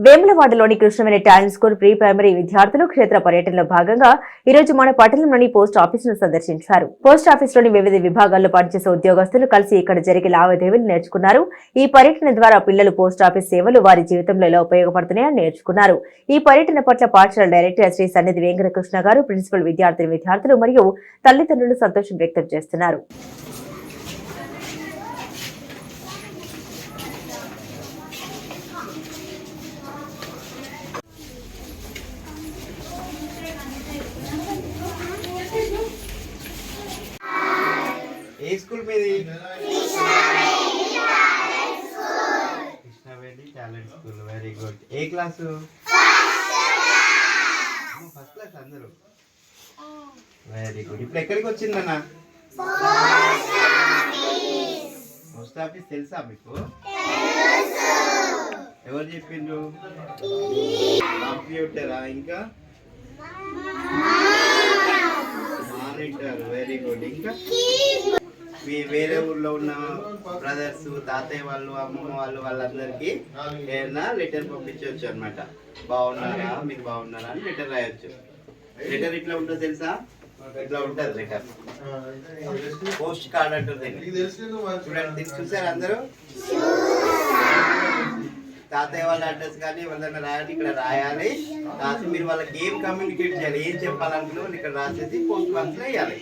వేములవాడలోని Krishnaveni talent school pre primary విద్యార్థులు క్షేత్ర పర్యటనలో భాగంగా ఈ రోజు మన పట్టణంలోని పోస్ట్ ఆఫీసును సందర్శించారు. పోస్ట్ ఆఫీసులోని వివిధ విభాగాల్లో పనిచేసే ఉద్యోగస్తులు కలిసి ఇక్కడ జరిగే లావాదేవీలు నేర్చుకున్నారు. ఈ పర్యటన ద్వారా పిల్లలు పోస్ట్ ఆఫీస్ సేవలు వారి జీవితంలో ఎలా ఉపయోగపడుతున్నాయని నేర్చుకున్నారు. ఈ పర్యటన పట్ల పాఠశాల డైరెక్టర్ శ్రీ సన్నిధి వెంకటకృష్ణ గారు, ప్రిన్సిపల్ విద్యార్థులు మరియు తల్లిదండ్రులు సంతోషం వ్యక్తం చేస్తున్నారు. ఏ స్కూల్ మీది? Krishnaveni talent school. Very good. ఏ క్లాసు? ఫస్ట్ క్లాస్ అందరూ. Very good. ఇప్పుడు ఎక్కడికి వచ్చిందన్న? పోస్ట్ ఆఫీస్ తెలుసా మీకు? ఎవరు చెప్పిండ్రు? కంప్యూటరా? ఇంకా మానిటర్. Very good. ఇంకా మీ వేరే ఊర్లో ఉన్న బ్రదర్స్, తాతయ్య వాళ్ళు, అమ్మమ్మ వాళ్ళు, వాళ్ళందరికీ ఏదైనా లెటర్ పంపించవచ్చు అనమాట. బాగున్నారా, మీరు బాగున్నారా అని లెటర్ రాయొచ్చు. లెటర్ ఇట్లా ఉంటుంది తెలుసా? ఇట్లా ఉంటుంది లెటర్. పోస్ట్ కార్డ్ అంటుంది. చూడండి, చూసారు అందరూ? తాతయ్య వాళ్ళ అడ్రస్ కానీ ఎవరైనా రాయాలి, ఇక్కడ రాయాలి. రాసి మీరు వాళ్ళకి ఏం కమ్యూనికేట్ చేయాలి, ఏం చెప్పాలనుకున్నా ఇక్కడ రాసేసి పోస్ట్ బాక్స్ లో వేయాలి.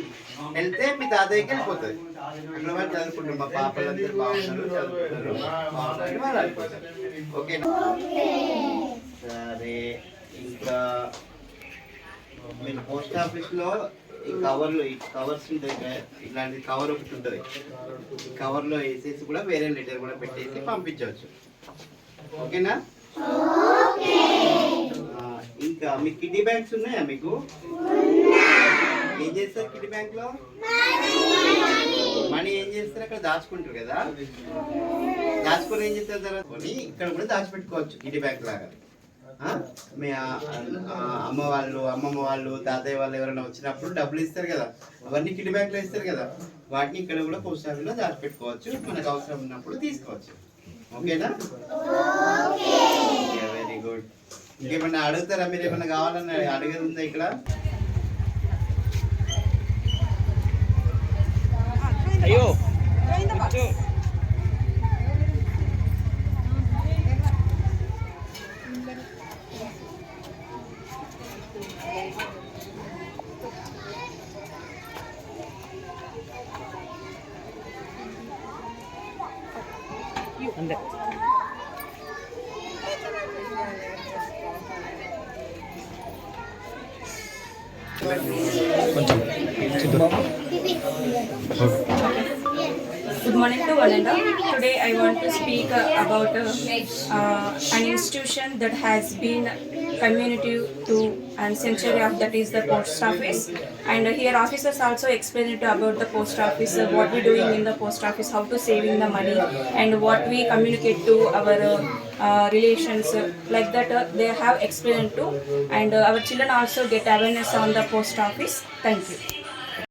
వెళ్తే మీ తాతయ్యకి వెళ్ళిపోతుంది. అక్కడ వాళ్ళు చదువుకుంటారు, మా పాపలందరూ బాగున్నారు, చదువుకుంటారు, బాగున్నారు వాళ్ళు అనుకుంటారు. ఓకేనా? సరే, ఇంకా మీరు పోస్ట్ ఆఫీస్ లో ఈ కవర్లు, ఈ కవర్స్ ఉంటాయి, ఇలాంటి కవర్ ఒకటి ఉంటుంది. ఈ కవర్ లో వేసేసి కూడా వేరే లెటర్ కూడా పెట్టేసి పంపించవచ్చు. ఓకేనా? ఇంకా మీ కిడ్నీ బ్యాంక్స్ ఉన్నాయా మీకు? ఏం చేస్తారు కిడ్నీ బ్యాంక్ లో? మనీ ఏం చేస్తారు? అక్కడ దాచుకుంటారు కదా. దాచుకొని ఏం చేస్తారు? తర్వాత ఇక్కడ కూడా దాచిపెట్టుకోవచ్చు కిడ్నీ బ్యాంక్ లాగా. మీ అమ్మ వాళ్ళు, అమ్మమ్మ వాళ్ళు, తాతయ్య వాళ్ళు ఎవరైనా వచ్చినప్పుడు డబ్బులు ఇస్తారు కదా, అవన్నీ కిడ్నీ బ్యాంక్ లో ఇస్తారు కదా, వాటిని ఇక్కడ కూడా పోస్ట్ ఆఫీస్ లో దాచిపెట్టుకోవచ్చు. మనకు అవసరం ఉన్నప్పుడు తీసుకోవచ్చు. ఓకేనా? Very good. ఇంకేమన్నా అడుగుతారా? మీరు ఏమన్నా కావాలని అడిగేది ఉందా ఇక్కడ? అయ్యో అంతే. Good morning to one and all. Today I want to speak about an institution that has been community to and century of, that is the post office. And here officers also explain it about the post office, what we doing in the post office, how to saving the money, and what we communicate to our relations, like that they have explained to, and our children also get awareness on the post office. Thank you.